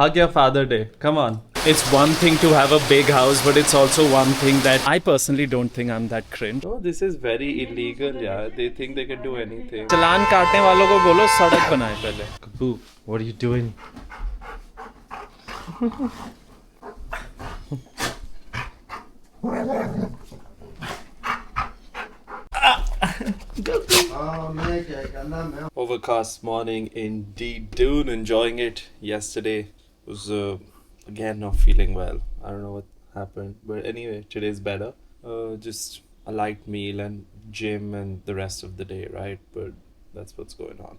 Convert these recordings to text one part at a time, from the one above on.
Hug your Father Day. Come on. It's one thing to have a big house, but it's also one thing that I personally don't think I'm that cringe. Oh, this is very illegal, yeah. They think they can do anything. चालान काटने वालों को बोलो सड़क बनाए पहले. Boo, what are you doing? Overcast morning indeed, dude. Enjoying it. Yesterday was again not feeling well. I don't know what happened, but anyway, today's better. Just a light meal and gym and the rest of the day, right? But that's what's going on.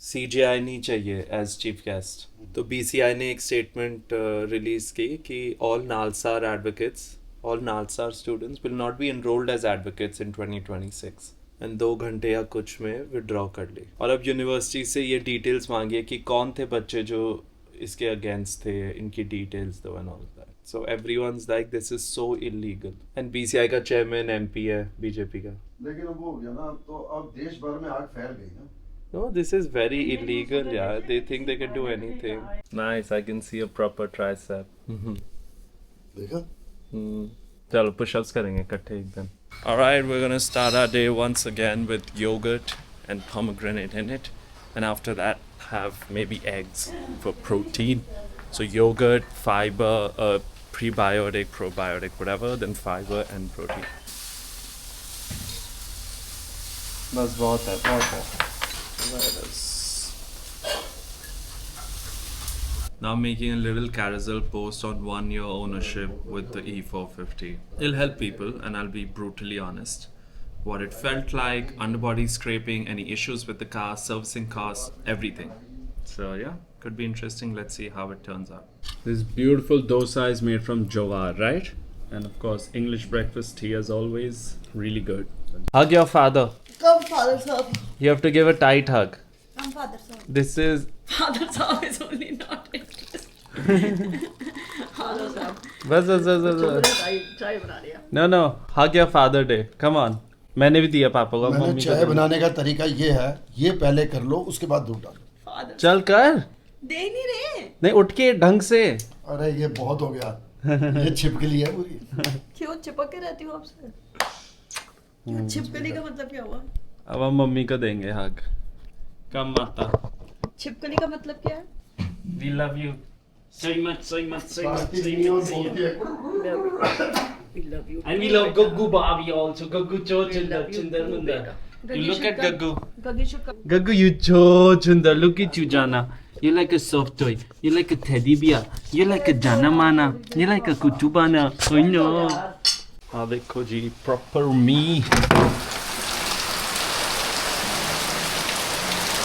CGI नहीं चाहिए as chief guest. तो BCI ने एक statement release की कि all Nalsar advocates, all Nalsar students will not be enrolled as advocates in 2026. And 2 घंटे या कुछ में विड्रॉ कर ली. और अब यूनिवर्सिटी से ये डिटेल्स मांगी है कि कौन थे बच्चे जो इसके अगेंस्ट थे, इनकी डिटेल्स दो and all that. So everyone's like this is so illegal. And BCI का चेयरमैन एमपी है बीजेपी का. लेकिन अब वो हो गया ना, तो अब देश भर में आग फैल गई ना. No, this is very illegal, yeah. They think they can do anything. Nice, I can see a proper tricep. देखा? चलो push-ups करेंगे इकट्ठे एक दिन. Alright, we're gonna start our day once again with yogurt and pomegranate in it. And after that, have maybe eggs for protein. So yogurt, fiber, prebiotic, probiotic, whatever, then fiber and protein. बस बहुत है. Now I'm making a little carousel post on 1 year ownership with the E450. It'll help people and I'll be brutally honest. What it felt like, underbody scraping, any issues with the car, servicing costs, everything. So yeah, could be interesting. Let's see how it turns out. This beautiful dosa is made from jowar, right? And of course, English breakfast tea as always, really good. Hug your father. Come, Father Sahib. You have to give a tight hug. Come, Father Sahib. This is... Father Sahib is only not interested. Father Sahib. बस. चाय बना लिया. No. Hug your Father Day. Come on. मैंने भी दिया पापा को. मैंने चाय बनाने का तरीका ये है, ये पहले कर लो, उसके बाद दूध डालो. चल कर. दे नहीं रहे. नहीं, उठ के ढंग से. अरे ये बहुत हो गया. ये छिपकली है पूरी. क्यों चिपक के रहती हूँ आपसे? छिपकली का मतलब क्या हुआ? अब हम मम्मी को देंगे हग. कम माता. छिपकली का मतलब क्या है? We love you so much. We love you. And we love Guggu Bobby also. Guggu cho chundar munda. You look at Guggu. Guggu, you so chundar. Look at you, Jana. You like a soft toy. You like a teddy bear. You like a Jana Mana. You like a Kutubana. I know. Ah, dekho ji, proper me.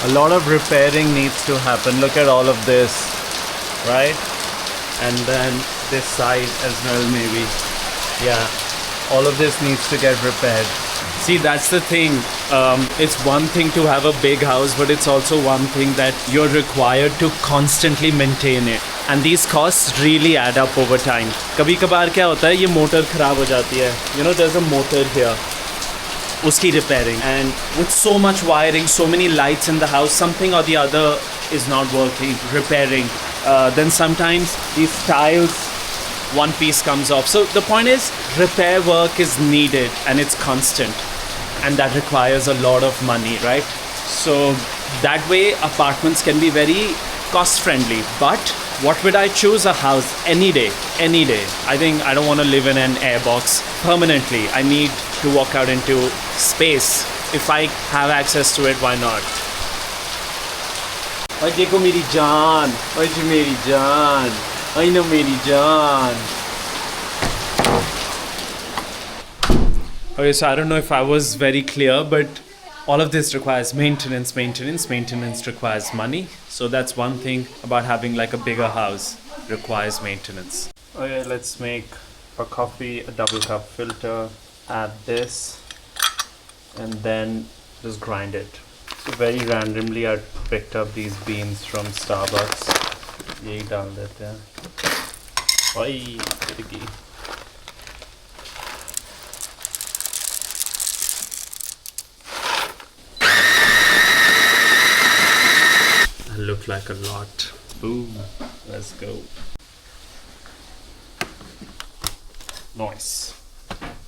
A lot of repairing needs to happen. Look at all of this, right? And then this side as well, maybe. Yeah, all of this needs to get repaired. See, that's the thing. It's one thing to have a big house, but it's also one thing that you're required to constantly maintain it. And these costs really add up over time. कभी कभार क्या होता है, ये motor खराब हो जाती है. You know, there's a motor here. Uski repairing, and with so much wiring, so many lights in the house, something or the other is not working. Repairing. Then sometimes these tiles, one piece comes off. So the point is, repair work is needed and it's constant, and that requires a lot of money, right? So that way, apartments can be very cost friendly. But what would I choose? A house any day. I think I don't want to live in an airbox permanently. I need to walk out into space. If I have access to it, why not? Oye, देखो मेरी जान. Oye, जी मेरी जान. I know मेरी जान. Okay, so I don't know if I was very clear, but all of this requires maintenance. Maintenance requires money. So that's one thing about having like a bigger house. Requires maintenance. Okay, let's make a coffee, a double cup filter. Add this and then just grind it. So very randomly I picked up these beans from Starbucks. यही डाल देते हैं. ओए खिड़की. That looked like a lot. Boom. Let's go. Nice.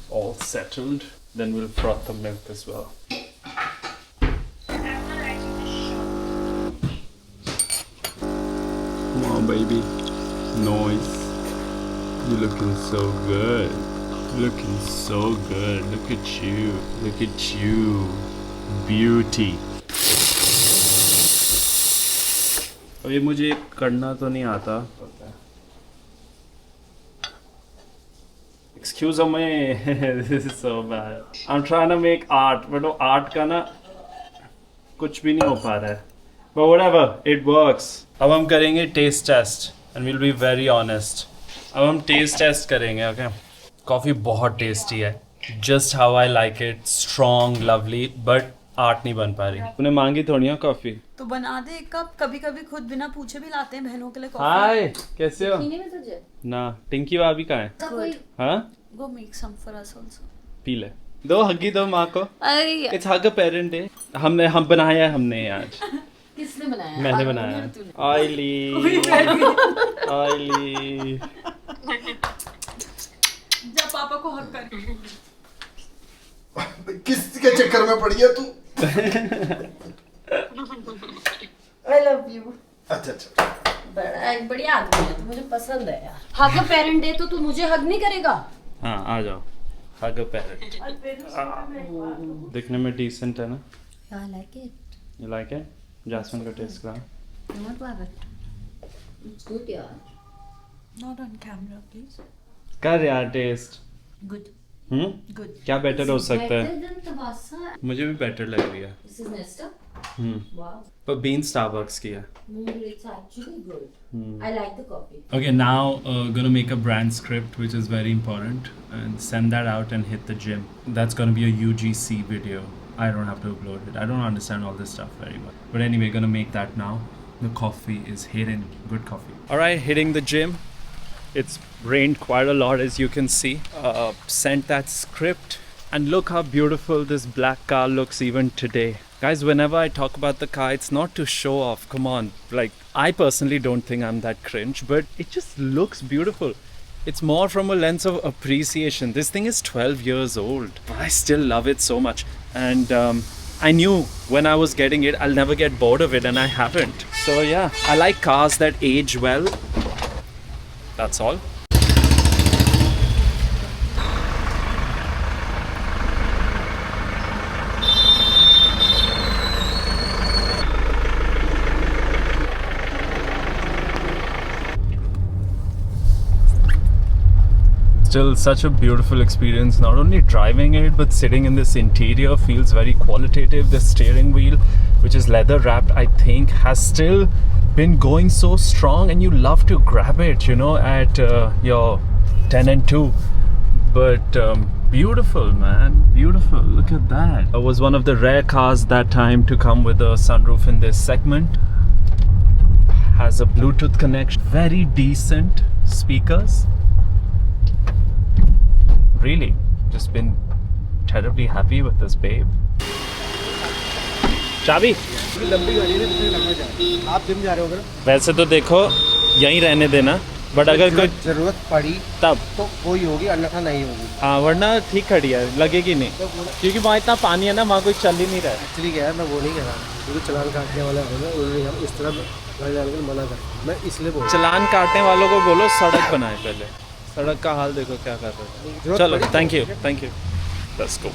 All settled. Then we'll froth the milk as well. Come on, baby. Nice. You're looking so good. Looking so good. Look at you. Look at you. Beauty. अभी मुझे करना तो नहीं आता. Excuse me, this is so bad. I'm trying to make art, but वो art का ना कुछ भी नहीं हो पा रहा है. But whatever, it works. अब हम करेंगे taste test, and we'll be very honest. अब हम taste test करेंगे, okay? Coffee बहुत tasty है. Just how I like it, strong, lovely, but art नहीं बन पा रही. तूने मांगी थोड़ी है कॉफी? तो बना दे एक कप. कभी कभी खुद बिना पूछे भी लाते हैं बहनों के लिए कॉफी. हाय, कैसे हो? पीने में तुझे? ना, टिंकी भाभी कहाँ है? Good. हाँ? Go make some for us also. P ले. दो हग्गी दो माँ को. अरे It's hug a parent day. हम बनाया है हमने आज. किसने बनाया? मैंने बनाया. Oily. Oily. जा पापा को हक कर. किसके चक्कर में पड़ी है तू? I love you. अच्छा. बढ़िया आदमी है, तो मुझे पसंद है यार. हग पेरेंट डे तो तू मुझे हग नहीं करेगा? हाँ, आ जाओ. Hug a parent. दिखने में decent है ना? I like it. You like it? Jasmine का taste करा. Not love it. It's good यार. Not on camera, please. कर यार taste. Good. Good. क्या better हो सकता है? Better than Tabasa. मुझे भी better लग रही है. This is Nesta. Wow. पर bean Starbucks की है. It's actually good. I like the coffee. Okay, now gonna make a brand script, which is very important, and send that out and hit the gym. That's gonna be a UGC video. I don't have to upload it. I don't understand all this stuff very well. But anyway, gonna make that now. The coffee is hitting. Good coffee. All right, hitting the gym. It's rained quite a lot, as you can see. Sent that script. And look how beautiful this black car looks even today. Guys, whenever I talk about the car, it's not to show off. Come on. Like, I personally don't think I'm that cringe, but it just looks beautiful. It's more from a lens of appreciation. This thing is 12 years old. I still love it so much. And I knew when I was getting it, I'll never get bored of it, and I haven't. So yeah, I like cars that age well. That's all. Still such a beautiful experience. Not only driving it, but sitting in this interior feels very qualitative. The steering wheel, which is leather wrapped, I think has still been going so strong, and you love to grab it, you know, at your 10 and 2. But beautiful, man, beautiful. Look at that. It was one of the rare cars that time to come with a sunroof in this segment. Has a Bluetooth connection, very decent speakers. Really, just been terribly happy with this babe. चाबी? लंबी गाड़ी है, कितने लंबा जा? आप gym जा रहे हो? वैसे तो देखो यहीं रहने देना, बट अगर कोई जरूरत पड़ी तब तो कोई होगी, अन्यथा नहीं होगी. हाँ, वरना ठीक खड़ी है, लगेगी नहीं, क्योंकि वहाँ इतना पानी है ना, वहाँ कोई चल ही नहीं रहा है. एक्चुअली क्या है, मैं वो नहीं कह रहा, क्योंकि चलान काटने वाला होगा, उन्होंने हम इस तरह गाड़ी डाल कर मना कर, मैं इसलिए बोल. चलान काटने वालों को बोलो सड़क बनाए पहले. सड़क का हाल देखो क्या कर रहे हैं. चलो, thank you, thank you. Let's go.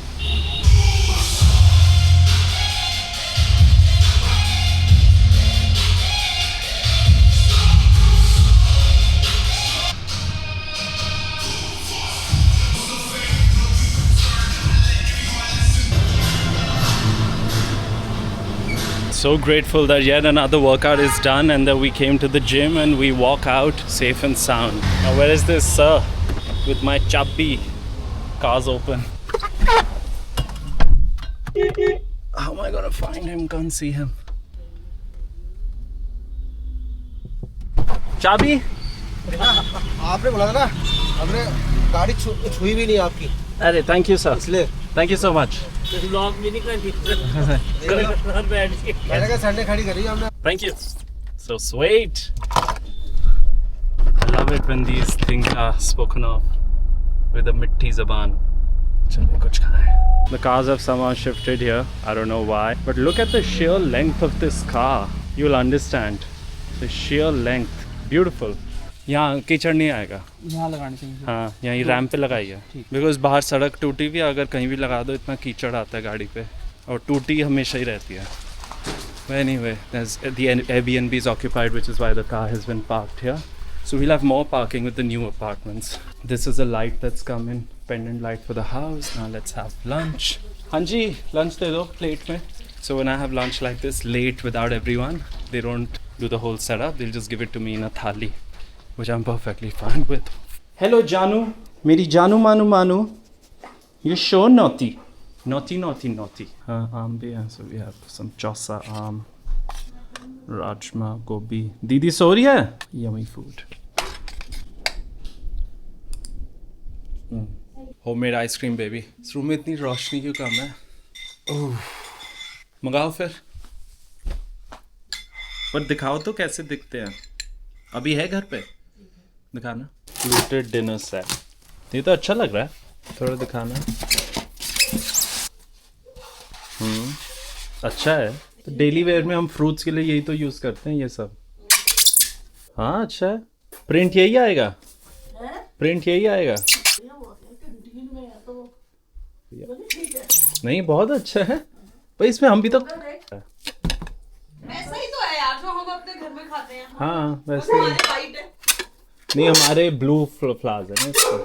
So grateful that yet another workout is done and that we came to the gym and we walk out safe and sound. Now where is this sir with my chubby? Car's open. How am I gonna find him? Can't see him. Chabi? आपने बोला था ना, हमने गाड़ी छुई भी नहीं आपकी. अरे thank you sir. इसलिए Thank you so much. Blog भी नहीं करनी. मैंने कहा संडे खड़ी करी हमने. Thank you. So sweet. love it when these things are spoken of with a mitti zaban. चलिए कुछ खाएं. The cars have somehow shifted here. I don't know why. But look at the sheer length of this car. You'll understand. The sheer length. Beautiful. यहाँ कीचड़ नहीं आएगा. यहाँ लगानी चाहिए. हाँ यहीं रैंप पे लगाइए. बिकॉज बाहर सड़क टूटी हुई है, अगर कहीं भी लगा दो इतना कीचड़ आता है गाड़ी पे, और टूटी हमेशा ही रहती है. Anyway, there's the Airbnb is occupied, which is why the car has been parked here. So we'll have more parking with the new apartments. This is a light that's come in, pendant light for the house. Now let's have lunch. Hanji, lunch de do plate mein. So when I have lunch like this late without everyone, they don't do the whole setup. They'll just give it to me in a thali, which I'm perfectly fine with. Hello Janu, meri Janu Manu Manu. You're so naughty. Naughty, naughty, naughty. Aam bhi hai, so we have some chosa aam, rajma, gobi. Didi so rahi hai? Yummy food. Homemade ice cream, baby. इस room में इतनी रोशनी क्यों कम है? ओह, मंगाओ फिर. पर दिखाओ तो कैसे दिखते हैं. अभी है घर पे? दिखाना. Fluted dinner set. ये तो अच्छा लग रहा है. थोड़ा दिखाना. अच्छा है. तो डेली वेयर में हम फ्रूट्स के लिए यही तो यूज करते हैं ये सब. हाँ अच्छा है. प्रिंट यही आएगा. प्रिंट यही आएगा. नहीं बहुत अच्छा है. पर इसमें हम भी तो ऐसा ही तो है यार जो हम अपने घर में खाते हैं. हाँ वैसे वाइट है. नहीं हमारे ब्लू फ्लावर्स है ना इसको.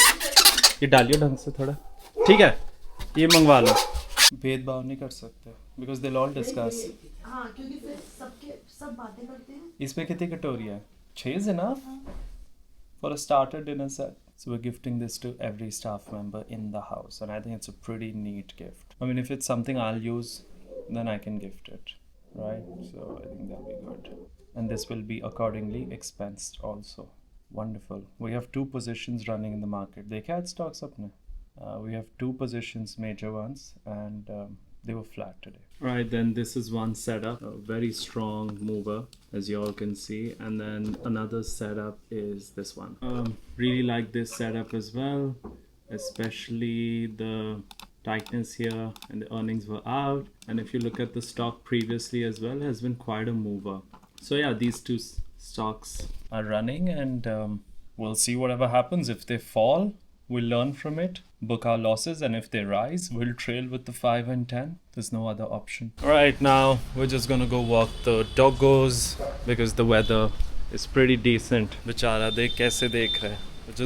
ये डालिए ढंग से थोड़ा. ठीक है ये मंगवा लो. भेदभाव नहीं कर सकते बिकॉज दे ऑल डिस्कस. हाँ क्योंकि फिर सब बातें करते हैं. इसमें कितनी कटोरी है? 6 is enough for a starter dinner set. So we're gifting this to every staff member in the house, and I think it's a pretty neat gift. I mean, if it's something I'll use, then I can gift it, right? So I think that'll be good. And this will be accordingly expensed also. Wonderful. We have 2 positions running in the market. Dekha ad stocks apne. We have 2 positions, major ones, and they were flat today. Right, then this is one setup, a very strong mover as you all can see, and then another setup is this one. Really like this setup as well, especially the tightness here, and the earnings were out, and if you look at the stock previously as well, has been quite a mover. So yeah, these 2 stocks are running, and we'll see whatever happens. If they fall, we'll learn from it, book our losses, and if they rise, we'll trail with the 5 and 10. There's no other option. Alright, now we're just gonna go walk the doggos because the weather is pretty decent. Bichara, dekh kaise dekh raha hai.